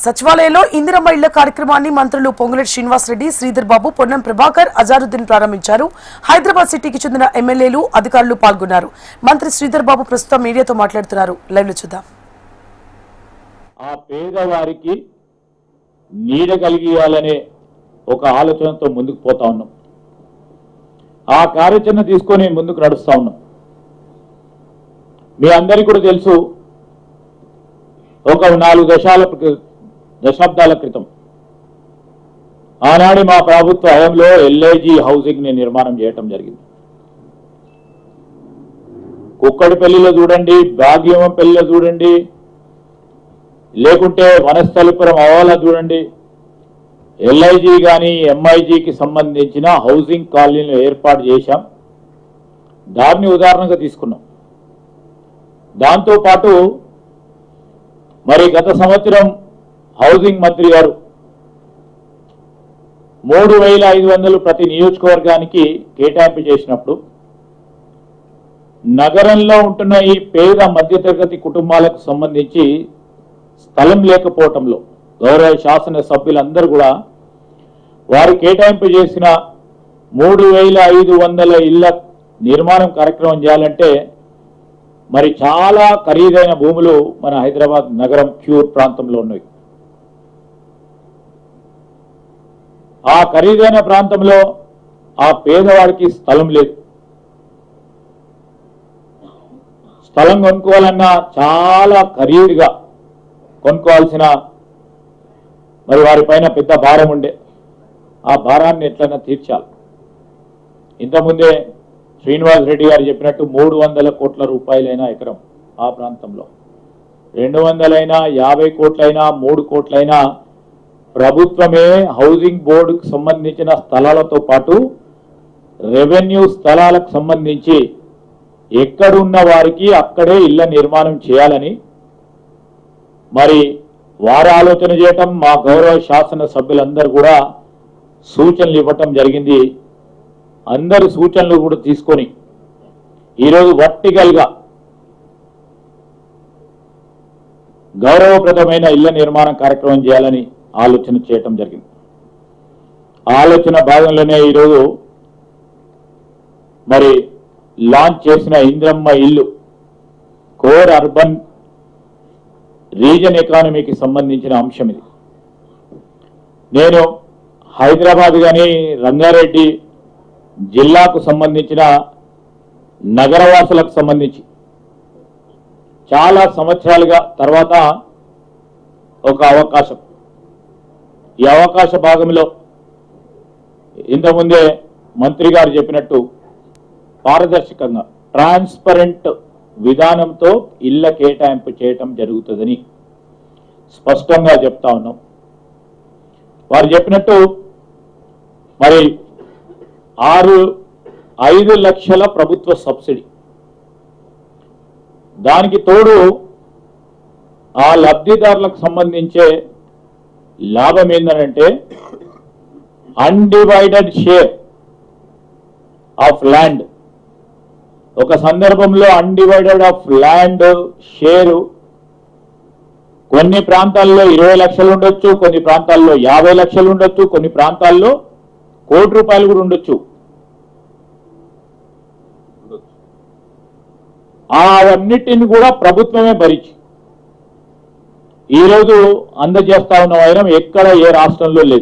సచివాలయంలో ఇందిరమ్మ ఇళ్ల కార్యక్రమాన్ని మంత్రులు పొంగులేటి శ్రీనివాస్ రెడ్డి, శ్రీధర్ బాబు, పొన్నం ప్రభాకర్, అజారుద్దీన్ ప్రారంభించారు. హైదరాబాద్ సిటీకి చెందిన ఎమ్మెల్యేలు, అధికారులు పాల్గొన్నారు. మంత్రి శ్రీధర్ బాబు ప్రస్తుతం మీడియాతో మాట్లాడుతున్నారు. లైవ్ లో చూద్దాం. ఆ పేదవారికి నీడ కలిగియాలనే ఒక ఆలోచనతో ముందుకు పోతా ఉన్నాం. ఆ కార్యాచరణ తీసుకొని ముందుకు నడుస్తా ఉన్నాం. మీ అందరికీ కూడా తెలుసు, ఒక 4 దశాబ్దాల క్రితం ఆనాడు మా ప్రభుత్వ హయాంలో ఎల్ఐజీ హౌసింగ్ ని నిర్మాణం చేయటం జరిగింది. కుక్కడిపల్లిలో చూడండి, భాగ్యమపల్లిలో చూడండి, లేకుంటే వనస్థలిపురం అవాలా చూడండి, ఎల్ఐజీ కానీ ఎంఐజీకి సంబంధించిన హౌసింగ్ కాలనీలు ఏర్పాటు చేశాం. దాన్ని ఉదాహరణగా తీసుకున్నాం. దాంతోపాటు మరి గత సంవత్సరం హౌసింగ్ మంత్రి గారు 3,500 ప్రతి నియోజకవర్గానికి కేటాయింపు చేసినప్పుడు నగరంలో ఉంటున్న ఈ పేద మధ్యతరగతి కుటుంబాలకు సంబంధించి స్థలం లేకపోవటంలో గౌరవ శాసన సభ్యులందరూ కూడా వారు కేటాయింపు చేసిన 3,500 ఇళ్ల నిర్మాణం కార్యక్రమం చేయాలంటే మరి చాలా ఖరీదైన భూములు మన హైదరాబాద్ నగరం క్యూర్ ప్రాంతంలో ఉన్నాయి. ఆ ఖరీదైన ప్రాంతంలో ఆ పేదవాడికి స్థలం లేదు. స్థలం కొనుక్కోవాలన్నా చాలా ఖరీదుగా కొనుక్కోవాల్సిన మరి వారిపైన పెద్ద భారం ఉండే. ఆ భారాన్ని ఎట్లయినా తీర్చాలి. ఇంతకుముందే శ్రీనివాస్ రెడ్డి గారు చెప్పినట్టు 300 కోట్ల రూపాయలైనా ఎకరం ఆ ప్రాంతంలో, 200 అయినా, 50 కోట్లైనా, 3 కోట్లైనా ప్రభుత్వమే హౌసింగ్ బోర్డుకు సంబంధించిన స్థలాలతో పాటు రెవెన్యూ స్థలాలకు సంబంధించి ఎక్కడున్న వారికి అక్కడే ఇళ్ల నిర్మాణం చేయాలని మరి వారు ఆలోచన చేయటం, మా గౌరవ శాసన సభ్యులందరూ కూడా సూచనలు ఇవ్వటం జరిగింది. అందరు సూచనలు కూడా తీసుకొని ఈరోజు వర్టికల్గా గౌరవప్రదమైన ఇళ్ల నిర్మాణం కార్యక్రమం చేయాలని ఆలోచన చేయటం జరిగింది. ఆలోచన భాగంలోనే ఈరోజు మరి లాంచ్ చేసిన ఇందిరమ్మ ఇల్లు కోర్ అర్బన్ రీజన్ ఎకానమీకి సంబంధించిన అంశం ఇది. నేను హైదరాబాద్ కానీ రంగారెడ్డి జిల్లాకు సంబంధించిన నగరవాసులకు సంబంధించి చాలా సంవత్సరాలుగా తర్వాత ఒక అవకాశం, ఈ అవకాశ భాగంలో ఇంతకుముందే మంత్రి గారు చెప్పినట్టు పారదర్శకంగా ట్రాన్స్పరెంట్ విధానంతో ఇళ్ల కేటాయింపు చేయటం జరుగుతుందని స్పష్టంగా చెప్తా ఉన్నాం. వారు చెప్పినట్టు మరి 5 లక్షల ప్రభుత్వ సబ్సిడీ, దానికి తోడు ఆ లబ్ధిదారులకు సంబంధించే లాభం ఏంటంటే అన్డివైడెడ్ షేర్ ఆఫ్ ల్యాండ్. ఒక సందర్భంలో అన్డివైడెడ్ ఆఫ్ ల్యాండ్ షేరు కొన్ని ప్రాంతాల్లో 20 లక్షలు ఉండొచ్చు, కొన్ని ప్రాంతాల్లో 50 లక్షలు ఉండొచ్చు, కొన్ని ప్రాంతాల్లో ₹1 కోటి కూడా ఉండొచ్చు. అవన్నిటిని కూడా ప్రభుత్వమే భరించి ఈరోజు అందజేస్తా ఉన్న వైరం ఎక్కడ ఏ రాష్ట్రంలో లేదు.